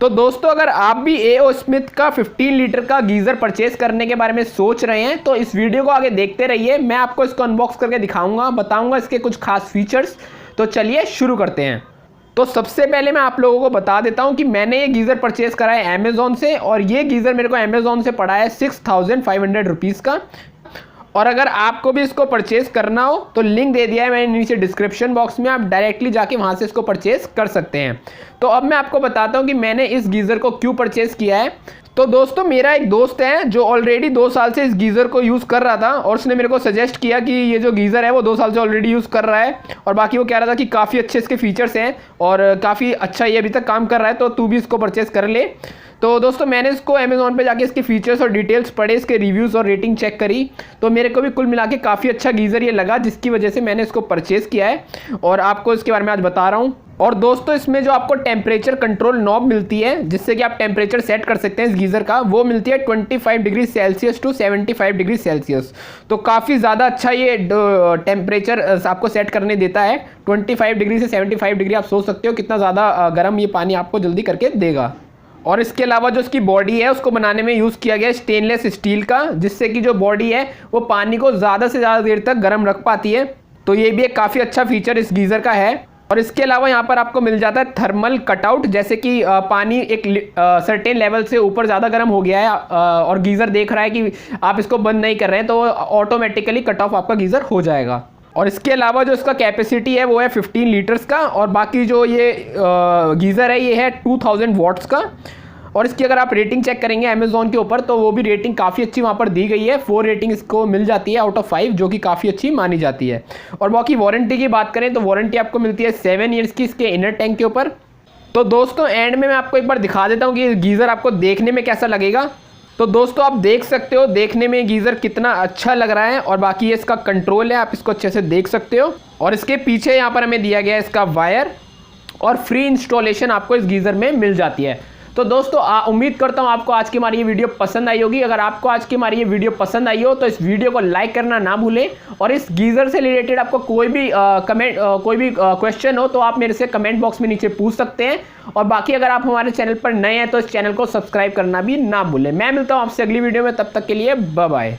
तो दोस्तों अगर आप भी AO स्मिथ का 15 लीटर का गीज़र परचेज करने के बारे में सोच रहे हैं तो इस वीडियो को आगे देखते रहिए। मैं आपको इसको अनबॉक्स करके दिखाऊंगा, बताऊंगा इसके कुछ खास फीचर्स। तो चलिए शुरू करते हैं। तो सबसे पहले मैं आप लोगों को बता देता हूं कि मैंने ये गीज़र परचेज करा है अमेज़ॉन से, और ये गीज़र मेरे को अमेज़ॉन से पड़ा है 6500 रुपीज़ का। और अगर आपको भी इसको परचेज करना हो तो लिंक दे दिया है मैंने नीचे डिस्क्रिप्शन बॉक्स में, आप डायरेक्टली जाके वहाँ से इसको परचेज कर सकते हैं। तो अब मैं आपको बताता हूँ कि मैंने इस गीज़र को क्यों परचेज किया है। तो दोस्तों मेरा एक दोस्त है जो ऑलरेडी 2 साल से इस गीज़र को यूज़ कर रहा था, और उसने मेरे को सजेस्ट किया कि ये जो गीज़र है वो 2 साल से ऑलरेडी यूज़ कर रहा है, और बाकी वो कह रहा था कि काफ़ी अच्छे इसके फीचर्स हैं और काफ़ी अच्छा ये अभी तक काम कर रहा है, तो तू भी इसको परचेज़ कर ले। तो दोस्तों मैंने इसको अमेज़ॉन पे जाके इसके फीचर्स और डिटेल्स पढ़े, इसके रिव्यूज़ और रेटिंग चेक करी, तो मेरे को भी कुल मिला के काफ़ी अच्छा गीज़र ये लगा, जिसकी वजह से मैंने इसको परचेज़ किया है और आपको इसके बारे में आज बता रहा हूँ। और दोस्तों इसमें जो आपको टेम्परेचर कंट्रोल नॉब मिलती है जिससे कि आप टेम्परेचर सेट कर सकते हैं इस गीज़र का, वो मिलती है 25 degree Celsius to 75 degree Celsius. तो काफ़ी ज़्यादा अच्छा ये टेम्परेचर आपको सेट करने देता है। 25 डिग्री से 75 डिग्री आप सोच सकते हो कितना ज़्यादा गर्म ये पानी आपको जल्दी करके देगा। और इसके अलावा जो इसकी बॉडी है उसको बनाने में यूज़ किया गया है स्टेनलेस स्टील का, जिससे कि जो बॉडी है वो पानी को ज़्यादा से ज़्यादा देर तक गर्म रख पाती है। तो ये भी एक काफ़ी अच्छा फीचर इस गीज़र का है। और इसके अलावा यहाँ पर आपको मिल जाता है थर्मल कटआउट, जैसे कि पानी एक सर्टेन लेवल से ऊपर ज़्यादा गर्म हो गया है और गीज़र देख रहा है कि आप इसको बंद नहीं कर रहे हैं, तो ऑटोमेटिकली कट ऑफ आपका गीज़र हो जाएगा। और इसके अलावा जो इसका कैपेसिटी है वो है 15 लीटर्स का, और बाकी जो ये गीज़र है ये है 2000 वाट्स का। और इसकी अगर आप रेटिंग चेक करेंगे अमेज़ॉन के ऊपर तो वो भी रेटिंग काफ़ी अच्छी वहाँ पर दी गई है। 4 रेटिंग इसको मिल जाती है आउट ऑफ 5, जो कि काफ़ी अच्छी मानी जाती है। और बाकी वारंटी की बात करें तो वारंटी आपको मिलती है 7 ईयर्स की इसके इनर टैंक के ऊपर। तो दोस्तों एंड में मैं आपको एक बार दिखा देता हूँ कि गीज़र आपको देखने में कैसा लगेगा। तो दोस्तों आप देख सकते हो देखने में गीज़र कितना अच्छा लग रहा है, और बाकी ये इसका कंट्रोल है, आप इसको अच्छे से देख सकते हो। और इसके पीछे यहाँ पर हमें दिया गया है इसका वायर, और फ्री इंस्टॉलेशन आपको इस गीज़र में मिल जाती है। तो दोस्तों उम्मीद करता हूँ आपको आज की हमारी ये वीडियो पसंद आई होगी। अगर आपको आज की हमारी ये वीडियो पसंद आई हो तो इस वीडियो को लाइक करना ना भूलें, और इस गीज़र से रिलेटेड आपको कोई भी क्वेश्चन हो तो आप मेरे से कमेंट बॉक्स में नीचे पूछ सकते हैं। और बाकी अगर आप हमारे चैनल पर नए हैं तो इस चैनल को सब्सक्राइब करना भी ना भूलें। मैं मिलता हूँ आपसे अगली वीडियो में, तब तक के लिए बाय बाय।